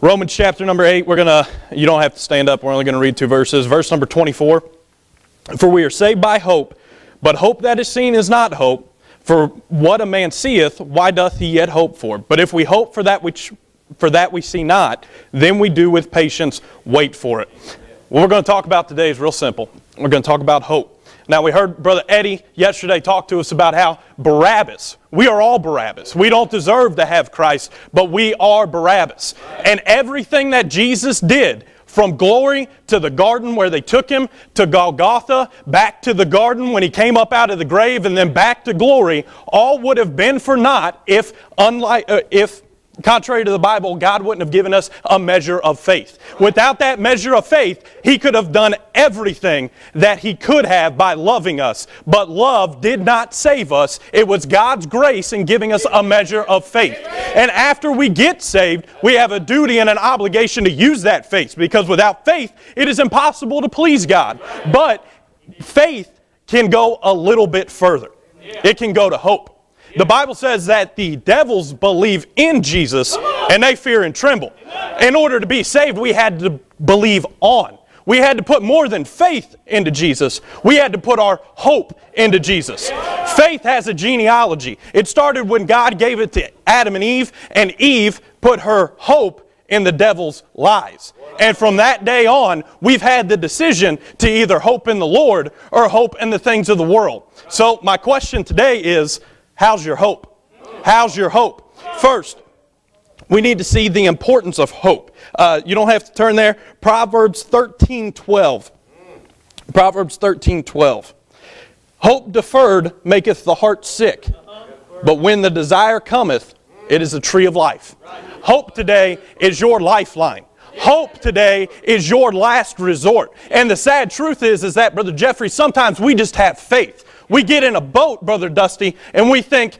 Romans chapter number 8, you don't have to stand up, we're only going to read 2 verses. Verse number 24, for we are saved by hope, but hope that is seen is not hope. For what a man seeth, why doth he yet hope for? But if we hope for that we see not, then we do with patience wait for it. What we're going to talk about today is real simple. We're going to talk about hope. Now, we heard Brother Eddie yesterday talk to us about how Barabbas, we are all Barabbas. We don't deserve to have Christ, but we are Barabbas. And everything that Jesus did, from glory to the garden where they took him, to Golgotha, back to the garden when he came up out of the grave, and then back to glory, all would have been for naught if contrary to the Bible, God wouldn't have given us a measure of faith. Without that measure of faith, he could have done everything that he could have by loving us. But love did not save us. It was God's grace in giving us a measure of faith. And after we get saved, we have a duty and an obligation to use that faith. Because without faith, it is impossible to please God. But faith can go a little bit further. It can go to hope. The Bible says that the devils believe in Jesus and they fear and tremble. In order to be saved, we had to believe on. We had to put more than faith into Jesus. We had to put our hope into Jesus. Faith has a genealogy. It started when God gave it to Adam and Eve put her hope in the devil's lies. And from that day on, we've had the decision to either hope in the Lord or hope in the things of the world. So my question today is, how's your hope? How's your hope? First, we need to see the importance of hope. You don't have to turn there. Proverbs 13:12. Proverbs 13:12. Hope deferred maketh the heart sick, but when the desire cometh, it is a tree of life. Hope today is your lifeline. Hope today is your last resort. And the sad truth is that, Brother Jeffrey, sometimes we just have faith. We get in a boat, Brother Dusty, and we think,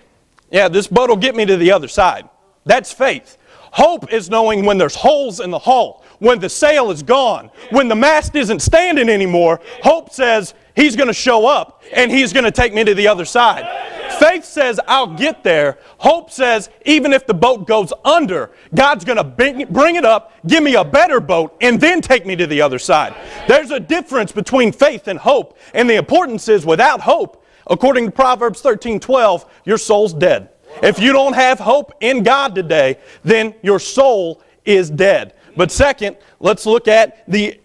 yeah, this boat will get me to the other side. That's faith. Hope is knowing when there's holes in the hull, when the sail is gone, when the mast isn't standing anymore. Hope says he's going to show up and he's going to take me to the other side. Faith says I'll get there. Hope says even if the boat goes under, God's going to bring it up, give me a better boat, and then take me to the other side. There's a difference between faith and hope. And the importance is without hope, according to Proverbs 13:12, your soul's dead. If you don't have hope in God today, then your soul is dead. But second, let's look at the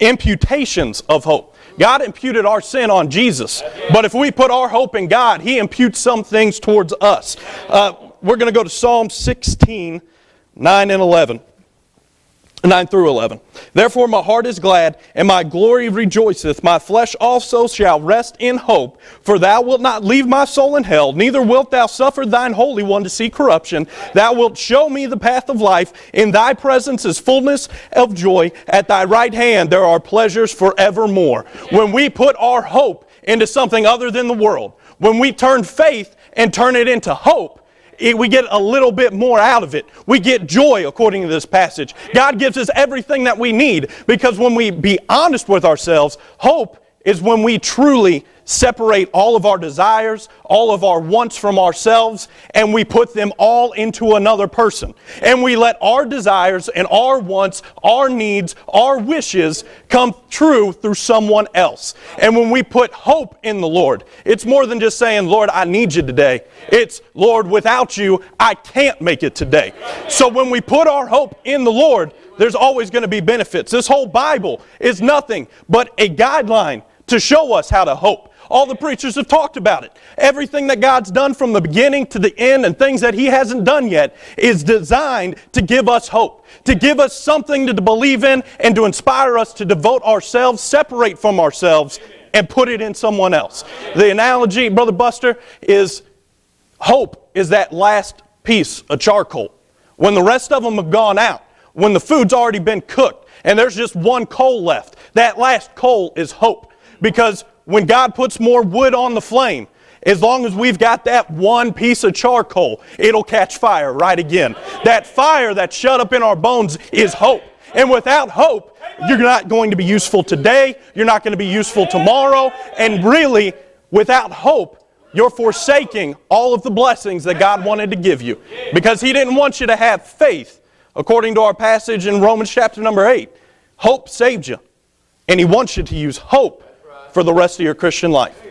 imputations of hope. God imputed our sin on Jesus. But if we put our hope in God, he imputes some things towards us. We're going to go to Psalm 16, 9 and 11. 9 through 11. Therefore my heart is glad, and my glory rejoiceth. My flesh also shall rest in hope. For thou wilt not leave my soul in hell, neither wilt thou suffer thine Holy One to see corruption. Thou wilt show me the path of life. In thy presence is fullness of joy. At thy right hand there are pleasures forevermore. When we put our hope into something other than the world, when we turn faith and turn it into hope, we get a little bit more out of it. We get joy according to this passage. God gives us everything that we need, because when we be honest with ourselves, hope is when we truly separate all of our desires, all of our wants from ourselves, and we put them all into another person. And we let our desires and our wants, our needs, our wishes come true through someone else. And when we put hope in the Lord, it's more than just saying, Lord, I need you today. It's, Lord, without you, I can't make it today. So when we put our hope in the Lord, there's always going to be benefits. This whole Bible is nothing but a guideline to show us how to hope. All the preachers have talked about it. Everything that God's done from the beginning to the end and things that he hasn't done yet is designed to give us hope, to give us something to believe in and to inspire us to devote ourselves, separate from ourselves, and put it in someone else. The analogy, Brother Buster, is hope is that last piece of charcoal. When the rest of them have gone out, when the food's already been cooked and there's just one coal left, that last coal is hope. Because when God puts more wood on the flame, as long as we've got that one piece of charcoal, it'll catch fire right again. That fire that's shut up in our bones is hope. And without hope, you're not going to be useful today. You're not going to be useful tomorrow. And really, without hope, you're forsaking all of the blessings that God wanted to give you. Because he didn't want you to have faith according to our passage in Romans chapter number 8. Hope saved you. And He wants you to use hope for the rest of your Christian life.